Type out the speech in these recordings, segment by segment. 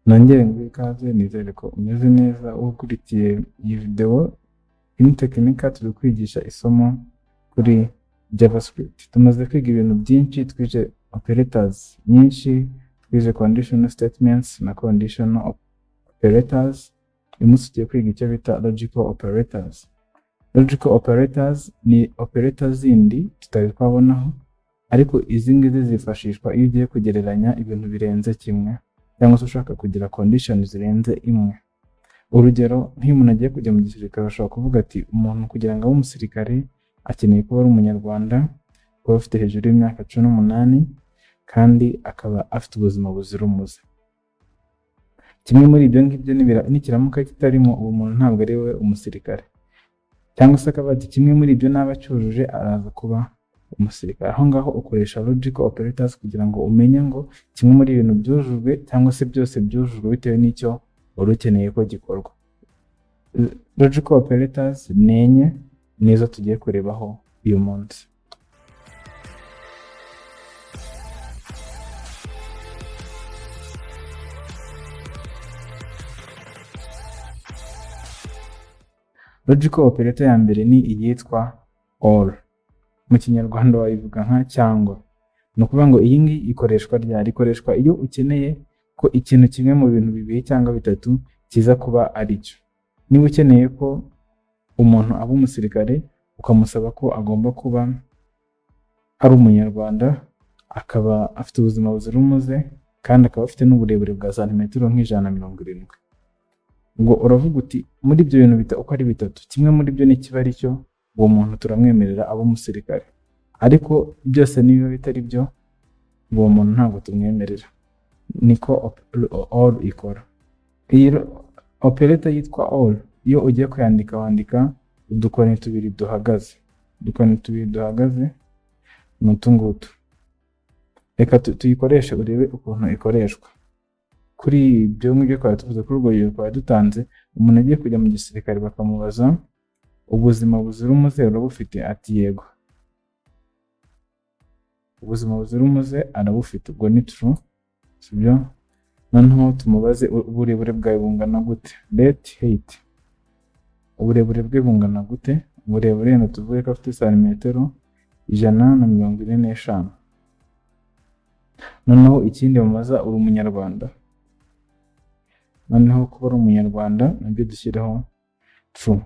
nongere ngo ikaze nizere ko umeze neza ukurikiye iyi video. In Techinika turi kwigisha isomo kuri JavaScript. Tumaze kwiga ibintu byinshi, twije operators nyinshi, twije conditional statements na conditional operators. Uyu munsi tugiye kwiga icyo bita logical operators. Logical operators ni operators zindi tutari twabonaho, ariko izi ngizi zifashishwa iyo ugiye kugereranya ibintu birenze kimwe cyangwa se ushaka kugira condition zirenze imwe. Urugero, nk'iyo umuntu agiye kujya mu gisirikare ashobora kuvuga ati umuntu kugira ngo abe umusirikare akeneye kuba ari umunyarwanda, kuba afite hejuru y'imyaka 18 kandi akaba afite ubuzima buzira umuze. Kimwe muri ibyo ngibyo nikiramuka kitarimo, uwo muntu ntabwo ari we umusirikare. Cyangwa se akaba ati kimwe muri ibyo naba cyujuje araza kuba umusirikare. Aho ngaho ukoresha logical operators kugira ngo umenye ngo kimwe muri ibintu byujujwe cyangwa se byose byujujwe bitewe n'icyo wari ukeneye ko gikorwa. Logical operators nenye nizo tugiye kurebaho uyu munsi. Logical operator ya mbere ni iyitwa or. Mu kinyarwanda wayivuga nka cyangwa. Ni ukuvuga ngo iyi ngiyi ikoreshwa iyo ukeneye ko ikintu kimwe mu bintu bibiri cyangwa bitatu kiza kuba ari cyo. Niba ukeneye ko umuntu aba umusirikare, ukamusaba ko agomba kuba ari umunyarwanda, akaba afite ubuzima buzira umuze kandi akaba afite n'uburebure bwa santimetero nk'J170. Ubwo uravuga uti muri ibyo bintu uko ari bitatu, kimwe muri byo nikiba ari cyo, uwo muntu turamwemerera aba umusirikare. Ariko byose niba bitari byo, uwo muntu ntabwo tumwemerera. Niko all ikora. Iyi operator yitwa all, iyo ugiye kuyandika wandika udukoni tubiri duhagaze. Udukoni tubiri duhagaze n'utungutu. Reka tuyikoreshe urebe ukuntu ikoreshwa. Kuri ibyo ngibyo kwa tuvuze kuri urwo rugero kwa dutanze, umuntu agiye kujya mu gisirikare bakamubaza ubuzima buzira umuze urabufite, ati yego. Ubuzima buzira umuze arabufite, ubwo ni true, sibyo? Noneho tumubaze uburebure bwawe bungana gute, let height. Uburebure bwe bungana gute? Uburebure no tuvuge ko afite santimetero 145. Noneho ikindi mumaza uri umunyarwanda. Noneho kuba ari umunyarwanda nabyo dushyireho true.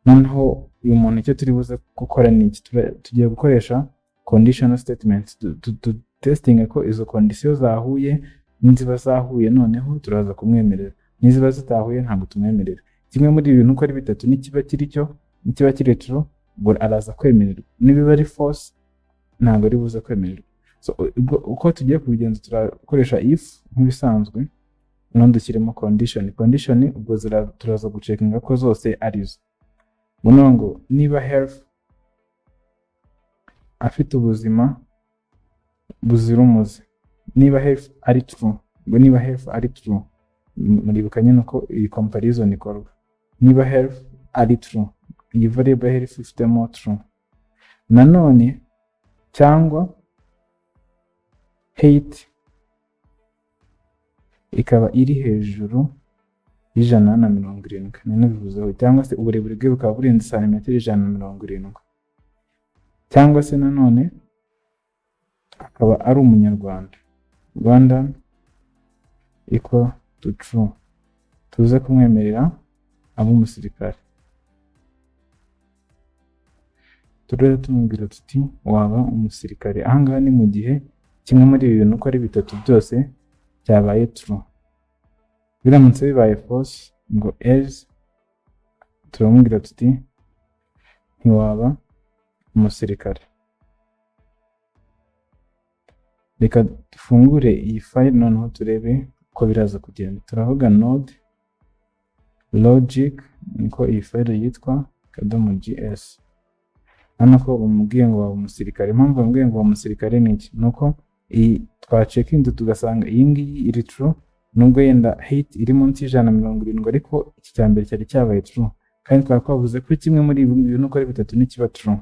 Noneho uyu muntu icyo turi buze gukora ni iki? Tugiye gukoresha conditional statements to testing ko izo conditions zahuye. Niziba zahuye noneho turaza kumwemerera, niziba zitahuye ntabwo tumwemerera. Kimwe muri ibintu uko ari bitatu nikiba kiri cyo, nikiba kiri true, ubwo araza kwemererwa. Nibiba ari false ntabwo ari buze kwemererwa. So uko tugiye kubigenza turakoresha if nk'ibisanzwe, none dushyiremo condition ubwo turaza gucekinga ko zose arizo. Buno ngo niba health afite ubuzima buzira umuze, niba health ari true, ngo niba health ari true, muribukanye nuko iyi comparison ikorwa. Niba health ari true, iyi variable health ifite mo true. Nanone cyangwa height ikaba iri hejuru y'170, none bivuzeho, cyangwa se uburebure bwe bukaba burenze santimetero 170, cyangwa se nanone akaba ari umunyarwanda. Rwandan equal to true, tuze kumwemerera aba umusirikare. Turere tumubwira tuti waba umusirikare. Ahangaha ni mu gihe kimwe muri ibi bintu uko ari bitatu byose cyabaye true. Biramutse bibaye false, ngo else, turamubwira tuti ntiwaba umusirikare. Reka dufungure iyi file noneho turebe uko biraza kugenda. Turavuga node logic, niko iyi file yitwa .gs. Hano ko umubwiye ngo waba umusirikare. Impamvu bamubwiye ngo waba umusirikare ni iki? Nuko iyi twacekinze tugasanga iyi ngiyi iri true, nubwo yenda height iri munsi y'170, ariko iki cya mbere cyari cyabaye true. Kandi twavuze ko kimwe muri ibi bintu uko ari bitatu nikiba true,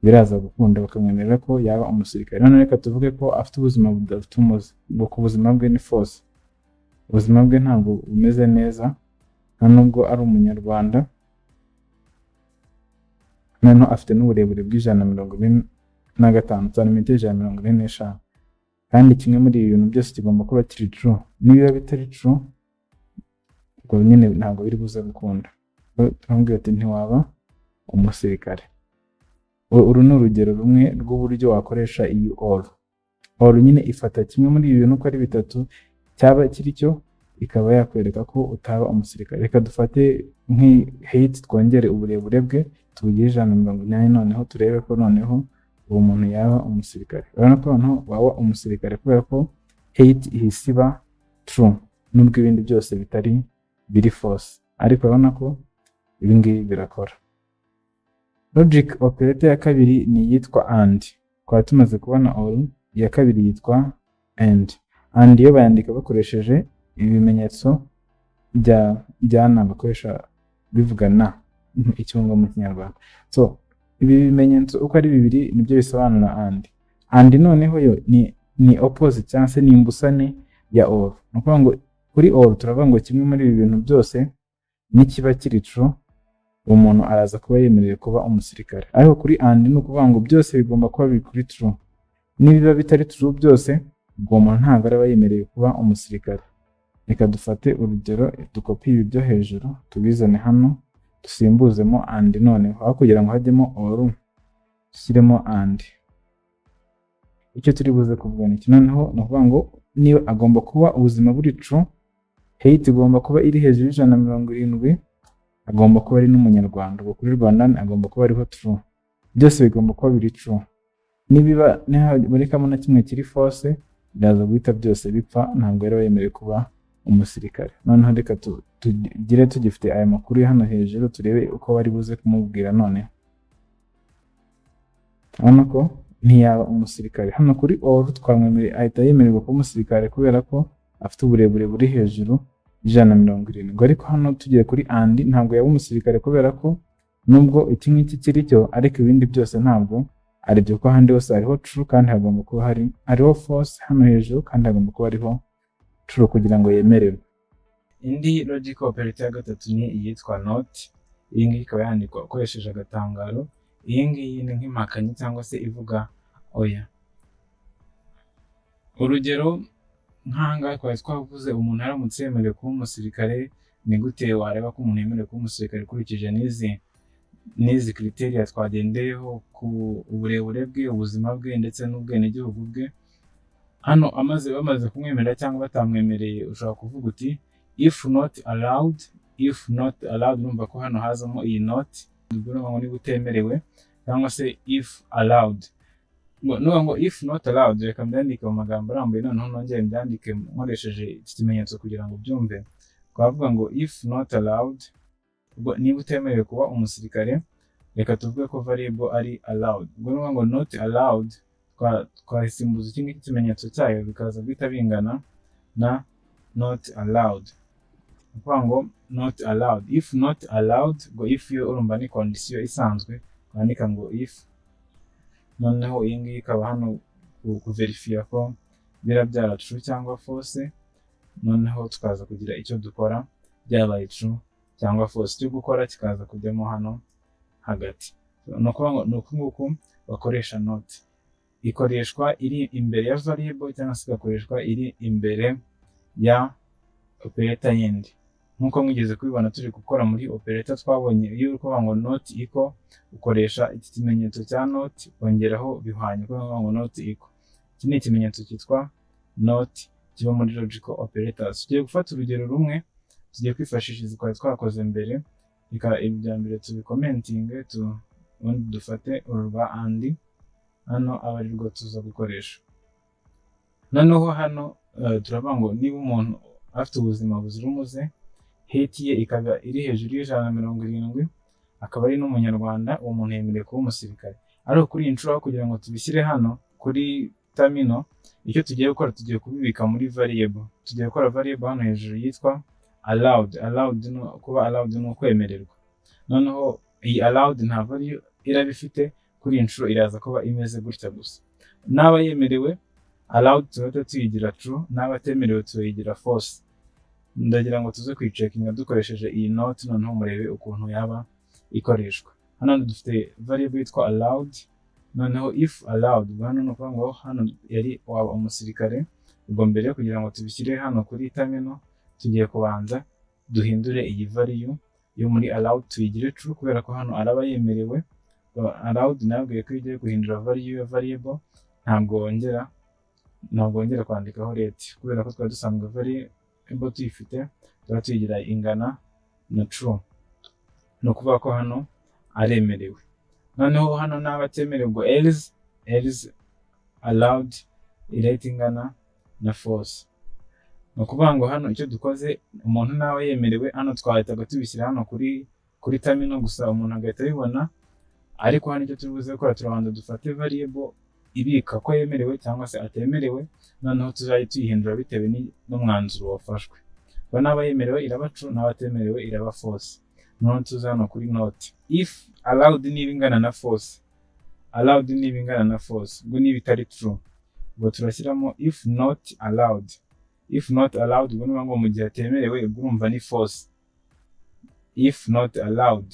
biraza gukunda bakamwemerera ko yaba umusirikare. None reka tuvuge ko afite ubuzima budafite umuze, ubwo ku buzima bwe ni false. ubuzima bwe ntabwo bumeze neza nta nubwo ari umunyarwanda, noneho afite n'uburebure bw'145 santimetero 145, kandi kimwe muri ibi bintu byose kigomba kuba kiri true. Niba bitari true ubwo nyine ntabwo biri buze gukunda. Turamubwira ati ntiwaba umusirikare. Uru ni urugero rumwe rw'uburyo wakoresha iyi all nyine ifata kimwe muri ibi bintu uko ari bitatu cyaba kiri cyo ikaba yakwereka ko utaba umusirikare. Reka dufate height twongere uburebure bwe tubugire 180, noneho turebe ko noneho uwo muntu yaba umusirikare. Urabona ko noneho waba umusirikare kubera ko height ihise iba true nubwo ibindi byose biri false, ariko urabona ko ibi ngibi birakora. Logic operator ya kabiri ni yitwa andi. Twari tumaze kubona all, iya kabiri yitwa and. And iyo bayandika bakoresheje ibimenyetso bya na bakoresha bivuga na icyungo mu Kinyarwanda. So ibi bimenyetso uko ari bibiri nibyo bisobanura and. And noneho yo ni opposite cyangwa se ni imbusane ya all. Nukuvuga ngo kuri all turavuga ngo kimwe muri ibi bintu byose nikiba kiri true umuntu araza kuba yemerewe kuba umusirikare. Ariko kuri and ni ukuvuga ngo byose bigomba kuba biri kuri true. Niba bitari true byose ubwo umuntu ntabwo araba yemerewe kuba umusirikare. Reka dufate urugero dukopi ibi byo hejuru tubizane hano dusimbuzemo and, noneho aho kugira ngo hajyemo all dushyiremo and. Icyo turi buze kuvuga ni iki noneho ni ukuvuga ngo niba agomba kuba ubuzima buri true, height igomba kuba iri hejuru y'170, agomba kuba ari n'umunyarwanda. Ubwo kuri Rwanda agomba kuba ariho true. Byose bigomba kuba biri true. Nibiba muri kamwe na kimwe kiri false biraza guhita byose bipfa, ntabwo rero yemerewe kuba umusirikare. Noneho reka tugire tugifite aya makuru hano hejuru turebe uko bari buze kumubwira. None urabona ko ntiyaba umusirikare. Hano kuri all twamwemereye ahita yemererwa kuba umusirikare kubera ko afite uburebure buri hejuru 170. Ariko hano tugiye kuri and ntabwo yaba umusirikare kubera ko nubwo iki ngiki kiri cyo ariko ibindi byose ntabwo ari byo, ko handi hose hariho true kandi hagomba kuba hariho false hano hejuru kandi hagomba kuba hariho true kugira ngo yemererwe. Indi logic operator ya gatatu ni iyitwa not. Iyi ngiyi ikaba yandikwa ukoresheje agatangaro. Iyi ngiyi ni nk'impakanyi cyangwa se ivuga oya. Urugero nk'ahangaha twari twavuze umuntu aramutse yemerewe kuba umusirikare, ni gute wareba ko umuntu yemerewe kuba umusirikare ukurikije n'izi criteria twagendeyeho ku uburebure bwe, ubuzima bwe ndetse n'ubwenegihugu bwe. Hano bamaze kumwemerera cyangwa batamwemereye ushobora kuvuga uti if not allowed, numva ko hano hazamo iyi not ngo ni gutemerewe, cyangwa se if allowed. Ngo if not allowed reka mbyandike mu magambo arambuye, noneho nongere mbyandike nkoresheje iki kimenyetso kugira ngo byumve. Twavuga ngo if not allowed, niba utemerewe kuba umusirikare reka tuvuge ko variable ari allowed. Ubwo ngo not allowed twasimbuza iki ngiki kimenyetso cyayo bikaza guhita bingana na not allowed. Ukuvuga ngo not allowed. If not allowed, ngo if yo urumva ni condition isanzwe, twandika ngo if, noneho iyi ngiyi ikaba hano kuverifia ko byara true cyangwa false, noneho tukaza kugira icyo dukora byabaye true cyangwa false. Cyo gukora kikaza kujyamo hano hagati. Ni uku nguku bakoresha not. Ikoreshwa iri imbere ya variable cyangwa se igakoreshwa iri imbere ya operator yindi. Nkuko mwigeze kubibona turi gukora muri operator twabonye iyo uri kuvuga ngo not equal ukoresha iki kimenyetso cya not kongeraho bihwanye, kuvuga ngo not equal. Iki ni ikimenyetso cyitwa not kiba muri logical operators. Tugiye gufata urugero rumwe tugiye kwifashisha izikora twakoze mbere, ibya mbere tubikomentinge ubundi dufate urwa andi hano aba ari rwo tuza gukoresha. Noneho hano turavuga ngo niba umuntu afite ubuzima buzira umuze, height ye ikaba iri hejuru y'170, akaba ari n'umunyarwanda, uwo muntu yemerewe kuba umusirikare. Ariko kuri iyi nshuro kugira ngo tubishyire hano kuri terminal, icyo tugiye gukora tugiye kubibika muri variable. Tugiye gukora variable hano hejuru yitwa allowed. Kuba allowed ni ukwemererwa. Noneho iyi allowed nta value irabifite, kuri iyi nshuro iraza kuba imeze gutya gusa. N'aba yemerewe allowed tuyigira true, n'aba atemerewe tuyigira false. ndagira ngo tuze kuyicekinga dukoresheje iyi note, noneho murebe ukuntu yaba ikoreshwa. Hano dufite variable yitwa allowed, noneho if allowed, hano ni ukuvuga ngo hano yari waba umusirikare. Ubwo mbere kugira ngo tubishyire hano kuri terminal, tugiye kubanza duhindure iyi value yo muri allowed tuyigire true, kubera ko hano araba yemerewe. Allowed nabwiye ko igiye guhindura value ya variable, ntabwo wongera kwandikaho rate, kubera ko twari dusanzwe variable tuyifite, tuba tuyigira ingana na true. Ni ukuvuga ko hano aremerewe. Noneho hano naba atemerewe, ubwo else allowed irahita ingana na false. Ni ukuvuga ngo hano icyo dukoze, umuntu nawe yemerewe, hano twahitaga tubishyira hano kuri terminal gusa umuntu agahita abibona, ariko hano icyo turi buze gukora, turabanza dufate variable ibika ko yemerewe cyangwa se atemerewe, noneho tuzajya tuyihindura bitewe n'umwanzuro wafashwe. Kuba naba yemerewe iraba true, naba atemerewe iraba false. Noneho tuza hano kuri note, if allowed niba ingana na false, allowed niba ingana na false, ubwo niba itari true, ubwo turashyiramo if not allowed. If not allowed, ubwo niba ngo mu gihe atemerewe, ubwo urumva ni false. If not allowed,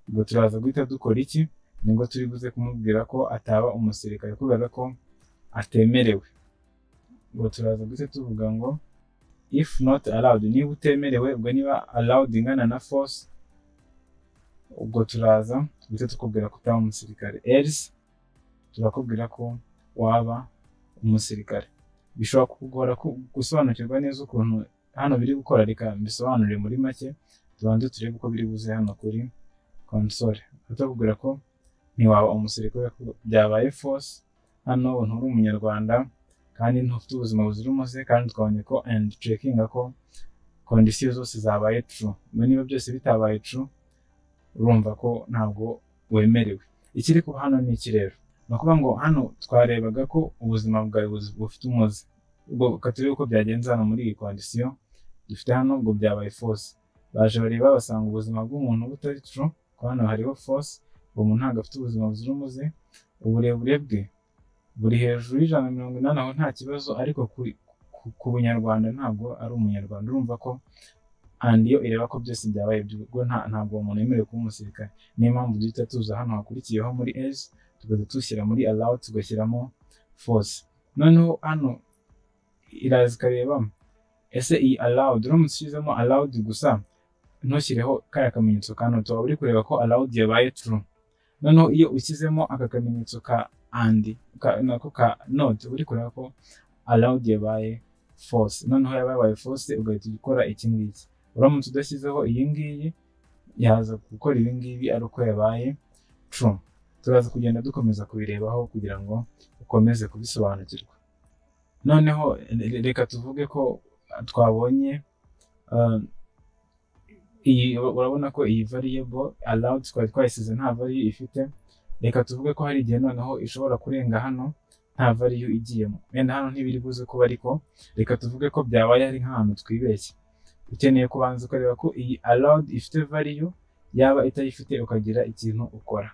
ubwo turaza guhita dukora iki? Nibwo turi buze kumubwira ko ataba umusirikare kubera ko atemerewe. Ubwo turaza guhita tuvuga ngo if not allowed, niba utemerewe, ubwo niba allowed ingana na false, ubwo turaza guhita tukubwira ko utaba umusirikare. Else turakubwira ko waba umusirikare. Bishobora kugora gusobanukirwa neza ukuntu hano biri gukora, reka mbisobanurire muri make, tubanze turebe uko biri buze hano kuri console. Tutakubwira ko ntiwaba umusirikare ko byabaye false, hano nturi umunyarwanda kandi ntufite ubuzima buzira umuze, kandi twabonye ko and checkinga ko condition zose zabaye true. Niba byose bitabaye true, urumva ko ntabwo wemerewe. Ikiri kuba hano ni iki rero? Ni ukuvuga ngo hano twarebaga ko ubuzima bwawe bufite umuze. Ubwo katurebe uko byagenze hano muri iyi condition dufite hano, ubwo byabaye false. Baje bareba basanga ubuzima bw'umuntu butari true, ko hano hariho false, uwo muntu ntabwo afite ubuzima buzira umuze, uburebure bwe buri hejuru y'180, aho nta kibazo, ariko ku bunyarwanda ntabwo ari umunyarwanda. Urumva ko andi yo ireba ko byose byabaye, ubwo ntabwo uwo muntu yemerewe kuba umusirikare. Niyo mpamvu duhita tuza hano hakurikiyeho muri else, tugaza tushyira muri allowed, tugashyiramo false. Noneho hano iraza ikareba ese iyi allowed, uramutse ushyizemo allowed gusa ntushyireho kariya kamenyetso ka note, waba uri kureba ko allowed yabaye true. Noneho iyo ushyizemo aka kamenyetso ka andi nako ka note, uri kureba ko allowed yabaye false. Noneho yabaye false, ugahita ukora iki ngiki. Uramutse udashyizeho iyi ngiyi, yaza gukora ibi ngibi ari uko yabaye true. Turaza kugenda dukomeza kubirebaho kugira ngo ukomeze kubisobanukirwa. Noneho reka tuvuge ko twabonye urabona ko iyi variable allowed twari twayisize nta value ifite. Reka tuvuge ko hari igihe noneho ishobora kurenga hano nta value igiyemo. Wenda hano ntibiri buze kuba, ariko reka tuvuge ko byabaye ari nk'ahantu twibeshye. Ukeneye kubanza ukareba ko iyi allowed ifite value, yaba itayifite ukagira ikintu ukora.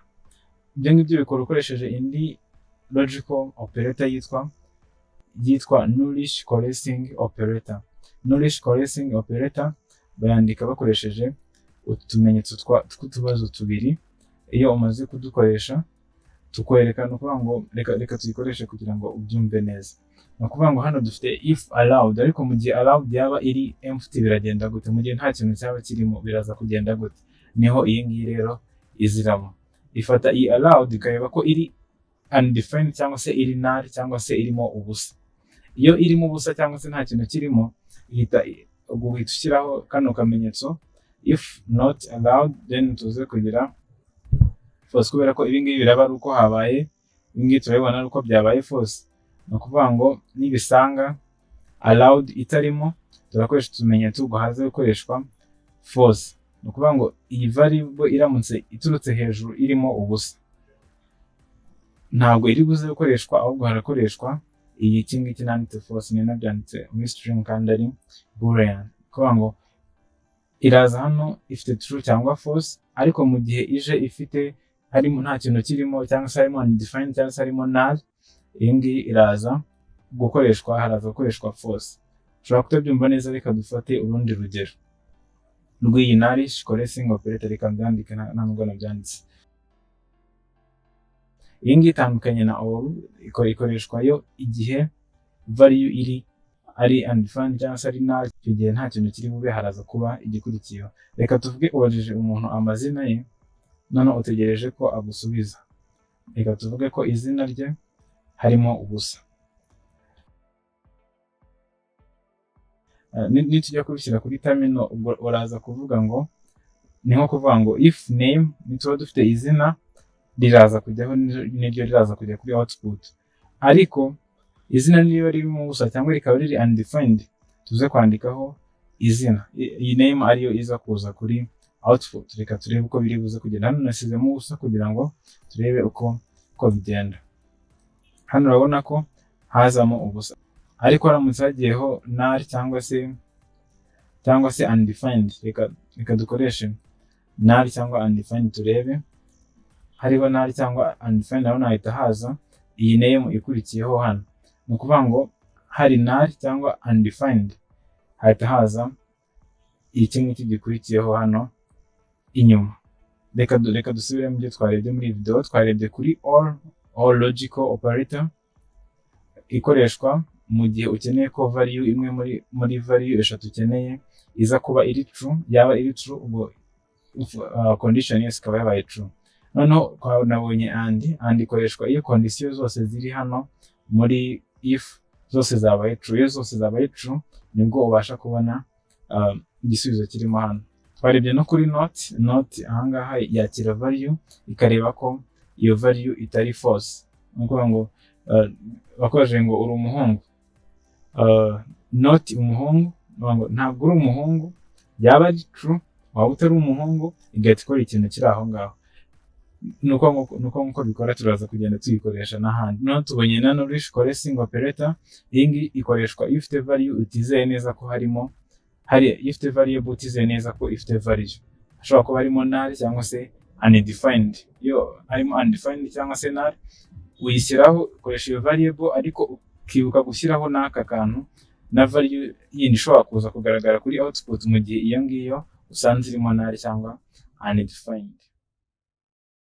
Ibyo ngibyo bikora ukoresheje indi logical operator yitwa nourish coalescing operator. Nourish coalescing operator bayandika bakoresheje utumenyetso tw'utubazo tubiri. Iyo umaze kudukoresha tukwerekana ukuvuga ngo reka tuyikoreshe kugira ngo ubyumve neza. Ni ukuvuga ngo hano dufite if allowed, ariko mu gihe allowed yaba iri empty biragenda gute? Mu gihe nta kintu cyaba kirimo biraza kugenda gute? Niho iyi ngiyi rero iziramo. Ifata iyi allowed ikareba ko iri undefined cyangwa se iri null cyangwa se irimo ubusa. Iyo irimo ubusa cyangwa se nta kintu kirimo, uhita ushyiraho kano kamenyetso if not allowed, then tuze kugira false, kubera ko ibi ngibi biraba ari uko habaye, ibi ngibi turabibona ari uko byabaye false. Ni ukuvuga ngo nibisanga allowed itarimo, turakoresha utumenyetso ubwo haze gukoreshwa false. Ni ukuvuga ngo iyi variable iramutse iturutse hejuru irimo ubusa, ntabwo iri buze gukoreshwa, ahubwo harakoreshwa iyi ngiki nanditse false, ni nabyanditse muri string kandi ari boolean. Kuvuga ngo iraza hano ifite true cyangwa false, ariko mu gihe ije ifite harimo nta kintu kirimo cyangwa se harimo undefined cyangwa se harimo null, iyi ngiyi iraza gukoreshwa, haraza gukoreshwa false. ushobora kutabyumva neza, reka dufate urundi rugero rw'iyi nari zikoreshwa operator, reka mbyandike ntabwo nabyanditse. Iyi ngiyi itandukanye na or, ikoreshwa yo igihe value ari undefined cyangwa se ari null, icyo gihe nta kintu kiri bube, haraza kuba igikurikiyeho. Reka tuvuge ubajije umuntu amazina ye, none utegereje ko agusubiza. Reka tuvuge ko izina rye harimo ubusa. Nitujya kubishyira kuri terminal, ubwo uraza kuvuga ngo ni nko kuvuga ngo if name, nituba dufite izina riraza kujyaho, niryo riraza kujya kuri output. Ariko izina niyo ririmo ubusa cyangwa rikaba riri undefined, tuze kwandikaho izina, iyi name ariyo iza kuza kuri output. Reka turebe uko biri buze kugenda. Hano nasizemo ubusa kugira ngo turebe uko bigenda. Hano urabona ko hazamo ubusa, ariko haramutse hagiyeho null cyangwa se undefined, reka dukoreshe null cyangwa undefined turebe. Hariho null cyangwa undefined, naho nahita haza iyi name ikurikiyeho hano. Ni ukuvuga ngo hari null cyangwa undefined, hahita haza iki ngiki gikurikiyeho hano inyuma. Reka dusubire mu byo twarebye muri video. Twarebye kuri or logical operator ikoreshwa mu gihe ukeneye ko value imwe muri value eshatu ukeneye iza kuba iri true, yaba iri true ubwo condition yose ikaba yabaye true. Noneho nabonye andi ikoreshwa iyo condition zose ziri hano muri if zose zabaye true. Iyo zose zabaye true nibwo ubasha kubona igisubizo kirimo hano. Twarebye no kuri not ahangaha yakira value ikareba ko iyo value itari false. Nukuvuga ngo bakoresheje ngo uri umuhungu, not umuhungu, ntabwo uri umuhungu, yaba ari true, waba utari umuhungu, igahita ikora ikintu kiri aho ngaho. Nuko nkuko bikora turaza kugenda tuyikoresha n'ahandi. Noneho tubonye na knowledge correcting operator. Iyi ngiyi ikoreshwa iyo ufite value utizeye neza ko iyo ufite variable utizeye neza ko ifite value. Hashobora kuba harimo null cyangwa se undefined. Iyo harimo undefined cyangwa se null, uyishyiraho ukoresha iyo variable, ariko ukibuka gushyiraho n'aka kantu na value yindi ishobora kuza kugaragara kuri output mu gihe iyo ngiyo usanze irimo null cyangwa undefined.